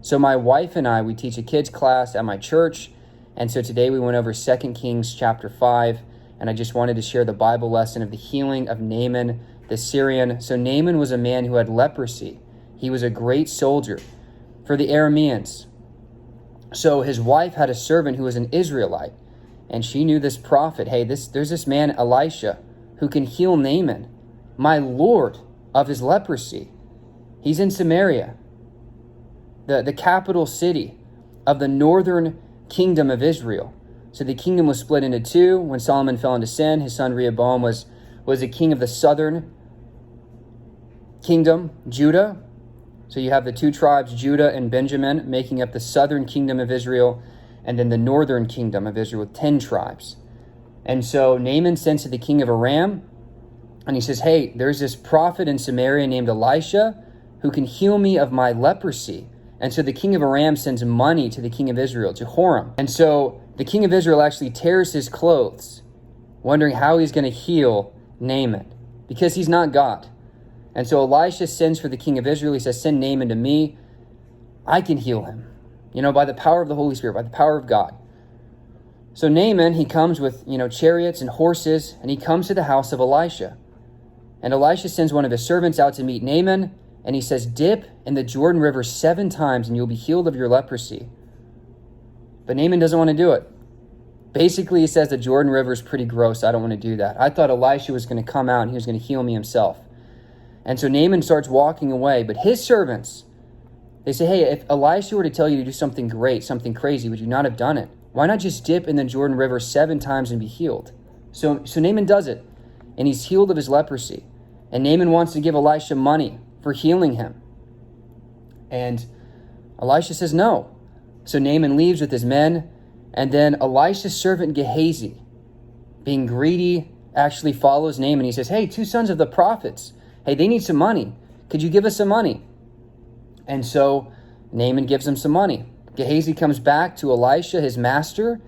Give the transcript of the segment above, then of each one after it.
So my wife and I, we teach a kids class at my church. And so today we went over 2 Kings chapter 5. And I just wanted to share the Bible lesson of the healing of Naaman the Syrian. So Naaman was a man who had leprosy. He was a great soldier for the Arameans. So his wife had a servant who was an Israelite. And she knew this prophet. Hey, there's this man Elisha who can heal Naaman, my Lord, of his leprosy. He's in Samaria, the capital city of the northern kingdom of Israel. So the kingdom was split into two. When Solomon fell into sin, his son Rehoboam was the king of the southern kingdom, Judah. So you have the two tribes, Judah and Benjamin, making up the southern kingdom of Israel, and then the northern kingdom of Israel with 10 tribes. And so Naaman sends to the king of Aram, and he says, hey, there's this prophet in Samaria named Elisha who can heal me of my leprosy. And so the king of Aram sends money to the king of Israel, to Joram. And so the king of Israel actually tears his clothes, wondering how he's going to heal Naaman, because he's not God. And so Elisha sends for the king of Israel. He says, send Naaman to me. I can heal him, by the power of the Holy Spirit, by the power of God. So Naaman, he comes with, chariots and horses, and he comes to the house of Elisha. And Elisha sends one of his servants out to meet Naaman, and he says, dip in the Jordan River 7 times, and you'll be healed of your leprosy. But Naaman doesn't want to do it. Basically, he says the Jordan River is pretty gross. I don't want to do that. I thought Elisha was going to come out and he was going to heal me himself. And so Naaman starts walking away. But his servants, they say, hey, if Elisha were to tell you to do something great, something crazy, would you not have done it? Why not just dip in the Jordan River 7 times and be healed? So Naaman does it, and he's healed of his leprosy. And Naaman wants to give Elisha money for healing him. And Elisha says no. So Naaman leaves with his men, and then Elisha's servant Gehazi, being greedy, actually follows Naaman. He says, hey, 2 sons of the prophets, hey, they need some money. Could you give us some money? And so Naaman gives him some money. Gehazi comes back to Elisha, his master,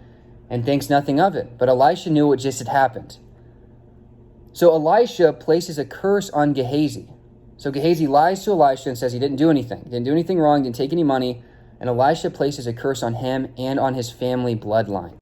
and thinks nothing of it. But Elisha knew what just had happened. So Elisha places a curse on Gehazi. So Gehazi lies to Elisha and says he didn't do anything. He didn't do anything wrong, didn't take any money. And Elisha places a curse on him and on his family bloodline.